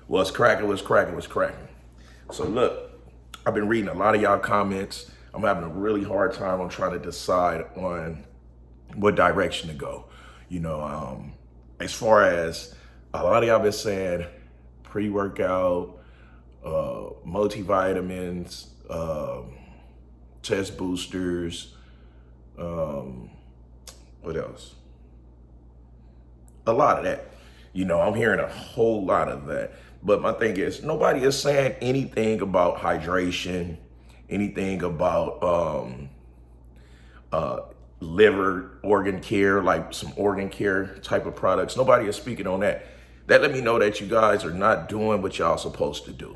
What's cracking, what's cracking, what's cracking. So look, I've been reading a lot of y'all comments. I'm having a really hard time on trying to decide on what direction to go. As far as a lot of y'all been saying pre-workout, multivitamins, chest boosters, what else? A lot of that. I'm hearing a whole lot of that. But my thing is, nobody is saying anything about hydration, anything about liver organ care, like some organ care type of products. Nobody is speaking on that. That let me know that you guys are not doing what y'all supposed to do.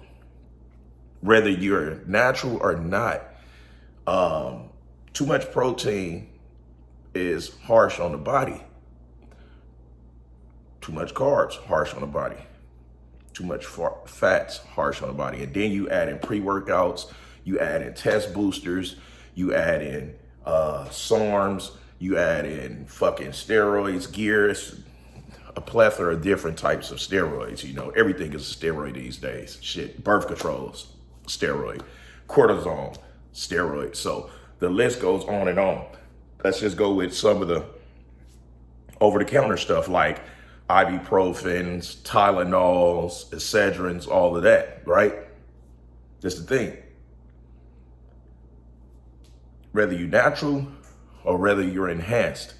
Whether you're natural or not, too much protein is harsh on the body. Too much carbs, harsh on the body. Too much fats, harsh on the body. And then you add in pre-workouts, you add in test boosters, you add in SARMs, you add in fucking steroids, gears, a plethora of different types of steroids. Everything is a steroid these days. Shit, birth controls, steroid, cortisone, steroid. So the list goes on and on. Let's just go with some of the over-the-counter stuff like ibuprofens, Tylenols, Excedrins, all of that, right? That's the thing. Whether you're natural or whether you're enhanced,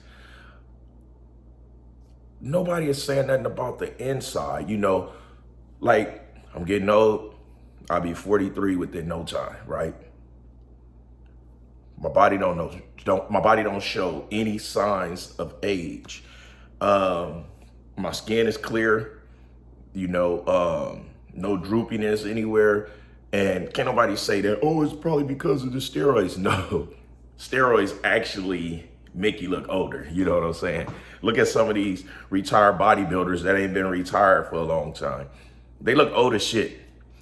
nobody is saying nothing about the inside. Like I'm getting old, I'll be 43 within no time, right? My body my body don't show any signs of age. My skin is clear, no droopiness anywhere. And can't nobody say that, oh, it's probably because of the steroids. No, steroids actually make you look older. You know what I'm saying? Look at some of these retired bodybuilders that ain't been retired for a long time. They look old as shit.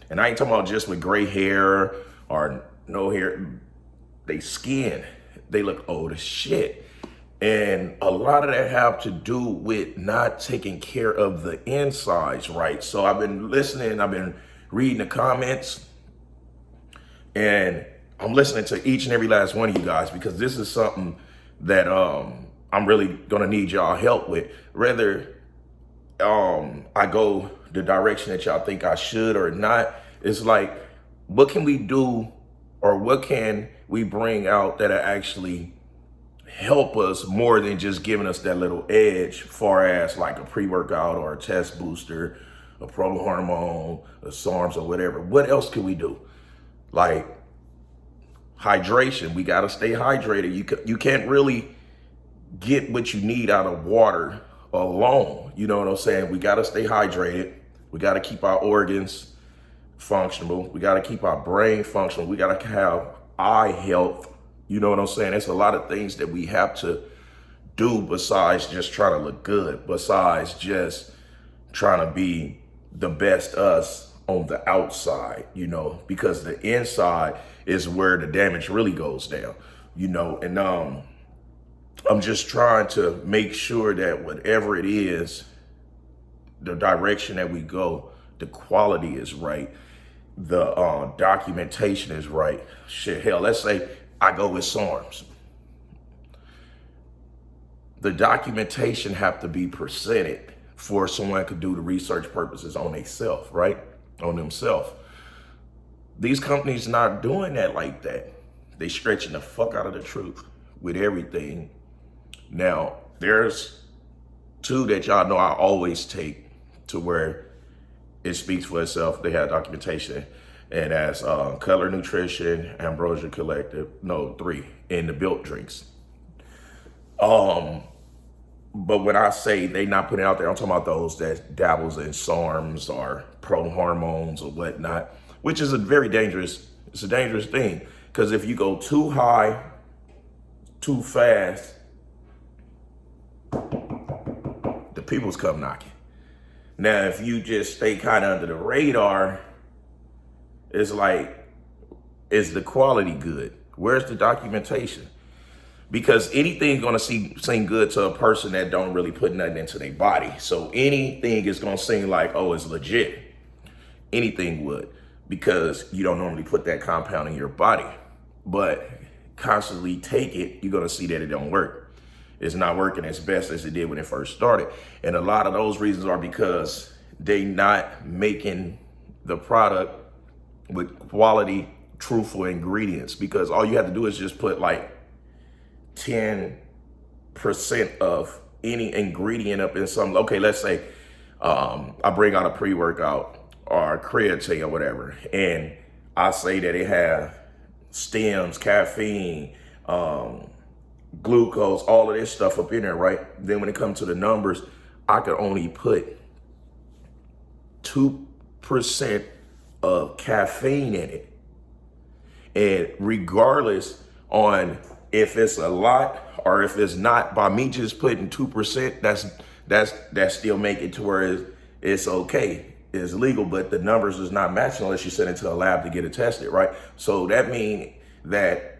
And I ain't talking about just with gray hair or no hair. They skin, they look old as shit. And a lot of that have to do with not taking care of the insides, right? So I've been listening, I've been reading the comments, and I'm listening to each and every last one of you guys because this is something that I'm really gonna need y'all help with. Whether I go the direction that y'all think I should or not, it's like, what can we do or what can we bring out that actually help us more than just giving us that little edge, far as like a pre-workout or a test booster, a pro hormone, a SARMs or whatever. What else can we do? Like hydration, we gotta stay hydrated. You can't really get what you need out of water alone. You know what I'm saying? We gotta stay hydrated. We gotta keep our organs functional. We gotta keep our brain functional. We gotta have eye health. You know what I'm saying? There's a lot of things that we have to do besides just trying to look good, besides just trying to be the best us on the outside, because the inside is where the damage really goes down, and I'm just trying to make sure that whatever it is, the direction that we go, the quality is right, the documentation is right. Shit, hell, let's say I go with SARMs. The documentation have to be presented for someone could do the research purposes on themselves, right? On themselves. These companies not doing that like that. They stretching the fuck out of the truth with everything. Now, there's two that y'all know I always take to where it speaks for itself. They have documentation. And that's Color Nutrition, Ambrosia Collective, three, and the Built drinks. But when I say they not putting it out there, I'm talking about those that dabbles in SARMs or pro hormones or whatnot, which is it's a dangerous thing. Because if you go too high, too fast, the people's come knocking. Now, if you just stay kind of under the radar, it's like, is the quality good? Where's the documentation? Because anything's gonna seem good to a person that don't really put nothing into their body. So anything is gonna seem like, oh, it's legit. anything would, because you don't normally put that compound in your body. But constantly take it, you're gonna see that it don't work. It's not working as best as it did when it first started. And a lot of those reasons are because they not making the product with quality, truthful ingredients. Because all you have to do is just put like 10% of any ingredient up in something. Okay, let's say I bring out a pre-workout or a creatine or whatever, and I say that it has stems, caffeine, glucose, all of this stuff up in there, right? Then when it comes to the numbers, I could only put 2% of caffeine in it. And regardless on if it's a lot or if it's not, by me just putting 2%, that's still make it to where it's okay. It's legal, but the numbers is not matching unless you send it to a lab to get it tested, right? So that means that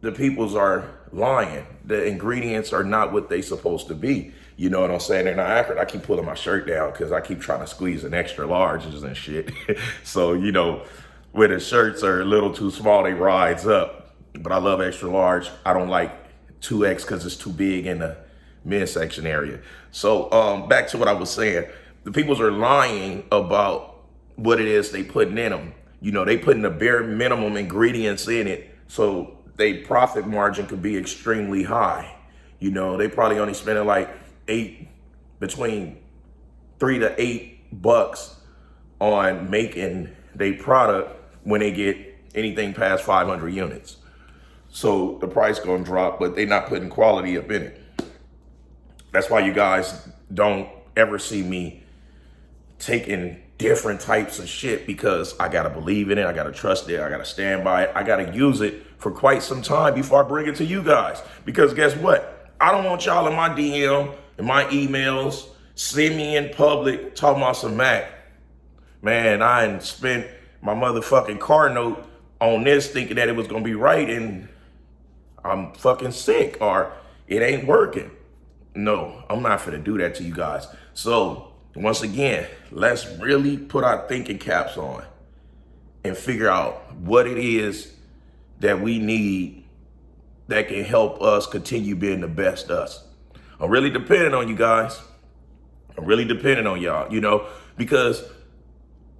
the peoples are lying. The ingredients are not what they supposed to be. You know what I'm saying? They're not accurate. I keep pulling my shirt down because I keep trying to squeeze an extra larges and shit. So, you know, when the shirts are a little too small, they rise up. But I love extra large. I don't like 2X because it's too big in the midsection area. So back to what I was saying. The peoples are lying about what it is they putting in them. You know, they putting the bare minimum ingredients in it, so they profit margin could be extremely high. You know, they probably only spending like between $3 to $8 on making their product when they get anything past 500 units. So the price gonna drop, but they not putting quality up in it. That's why you guys don't ever see me taking different types of shit, because I gotta believe in it, I gotta trust it, I gotta stand by it, I gotta use it for quite some time before I bring it to you guys. Because guess what? I don't want y'all in my DM and my emails, see me in public talking about some Mac. Man, I ain't spent my motherfucking car note on this thinking that it was gonna be right, and I'm fucking sick or it ain't working. No, I'm not finna do that to you guys. So once again, let's really put our thinking caps on and figure out what it is that we need that can help us continue being the best us. I'm really depending on you guys. I'm really depending on y'all, you know, because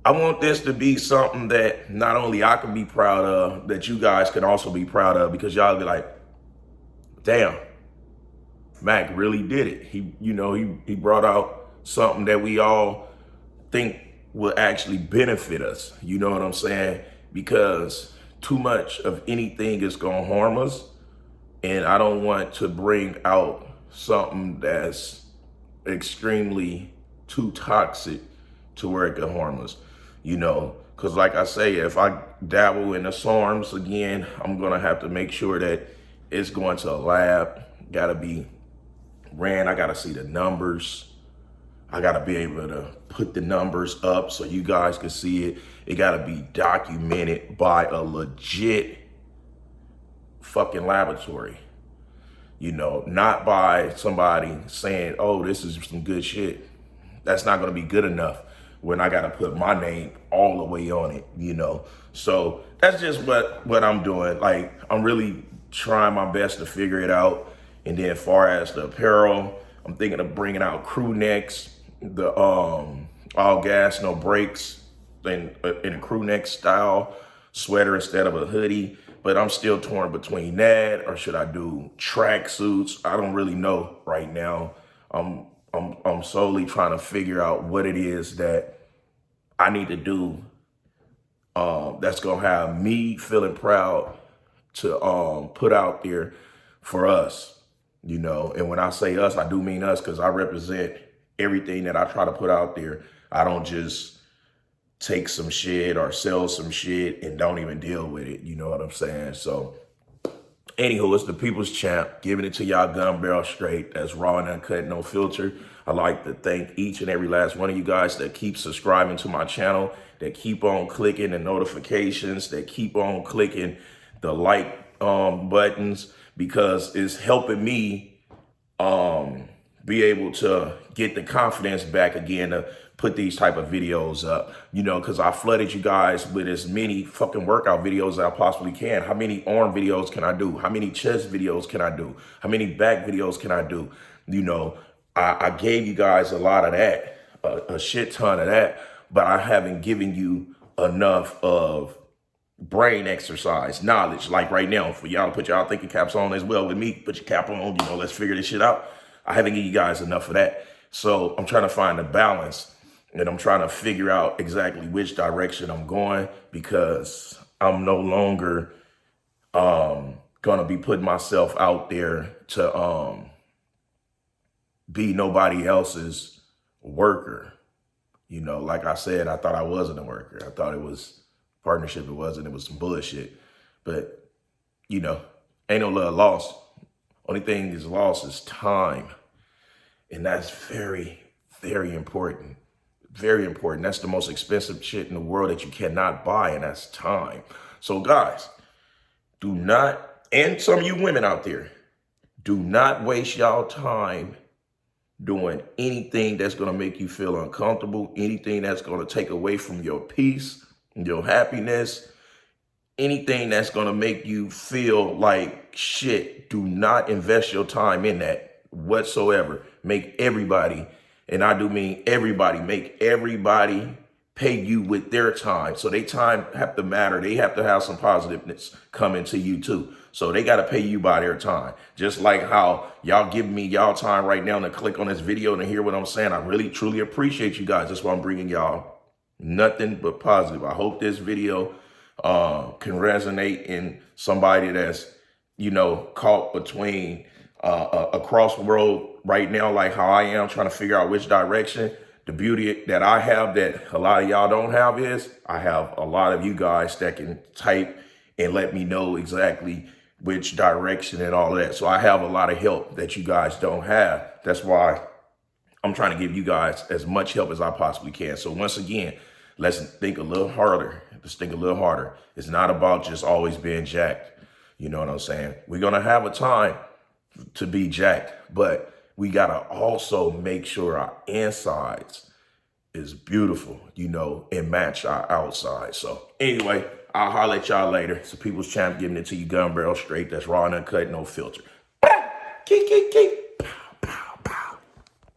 I want this to be something that not only I can be proud of, that you guys can also be proud of, because y'all be like, damn, Mac really did it. He brought out something that we all think will actually benefit us. You know what I'm saying? Because too much of anything is gonna harm us. And I don't want to bring out something that's extremely too toxic to where it can harm us. You know, because like I say, if I dabble in the SARMs again, I'm gonna have to make sure that it's going to a lab, gotta be ran, I gotta see the numbers. I gotta be able to put the numbers up so you guys can see it. It gotta be documented by a legit fucking laboratory. You know, not by somebody saying, oh, this is some good shit. That's not gonna be good enough when I gotta put my name all the way on it, you know? So that's just what I'm doing. Like, I'm really trying my best to figure it out. And then as far as the apparel, I'm thinking of bringing out crew necks, the all gas, no brakes, in a crew neck style sweater instead of a hoodie. But I'm still torn between that, or should I do track suits? I don't really know right now. I'm solely trying to figure out what it is that I need to do that's gonna have me feeling proud to put out there for us, you know. And when I say us, I do mean us, because I represent everything that I try to put out there. I don't just take some shit or sell some shit and don't even deal with it. You know what I'm saying? So anywho, it's the People's Champ, giving it to y'all gun barrel straight. That's raw and uncut, no filter. I'd like to thank each and every last one of you guys that keep subscribing to my channel, that keep on clicking the notifications, that keep on clicking the like buttons, because it's helping me be able to get the confidence back again to put these type of videos up, you know, because I flooded you guys with as many fucking workout videos as I possibly can. How many arm videos can I do? How many chest videos can I do? How many back videos can I do? You know, I gave you guys a lot of that, a shit ton of that, but I haven't given you enough of brain exercise, knowledge. Like right now, for y'all to put y'all thinking caps on as well with me, put your cap on, you know, let's figure this shit out. I haven't given you guys enough of that. So I'm trying to find a balance, and I'm trying to figure out exactly which direction I'm going, because I'm no longer gonna be putting myself out there to be nobody else's worker. You know, like I said, I thought I wasn't a worker. I thought it was partnership. It wasn't. It was some bullshit. But, you know, ain't no love lost. Only thing is lost is time. And that's very, very important. Very important. That's the most expensive shit in the world that you cannot buy, and that's time. So guys, do not, and some of you women out there, do not waste y'all time doing anything that's going to make you feel uncomfortable, anything that's going to take away from your peace, your happiness, anything that's going to make you feel like shit. Do not invest your time in that whatsoever. Make everybody, and I do mean everybody, make everybody pay you with their time. So they time have to matter. They have to have some positiveness coming to you too. So they got to pay you by their time. Just like how y'all give me y'all time right now to click on this video and hear what I'm saying. I really, truly appreciate you guys. That's why I'm bringing y'all nothing but positive. I hope this video can resonate in somebody that's, you know, caught between a crossroad right now, like how I am, trying to figure out which direction. The beauty that I have that a lot of y'all don't have is I have a lot of you guys that can type and let me know exactly which direction and all that. So I have a lot of help that you guys don't have. That's why I'm trying to give you guys as much help as I possibly can. So once again, let's think a little harder. Let's think a little harder. It's not about just always being jacked. You know what I'm saying? We're going to have a time to be jacked, but we got to also make sure our insides is beautiful, you know, and match our outside. So anyway, I'll holler at y'all later. It's the People's Champ giving it to you gun barrel straight. That's raw and uncut, no filter. Keep.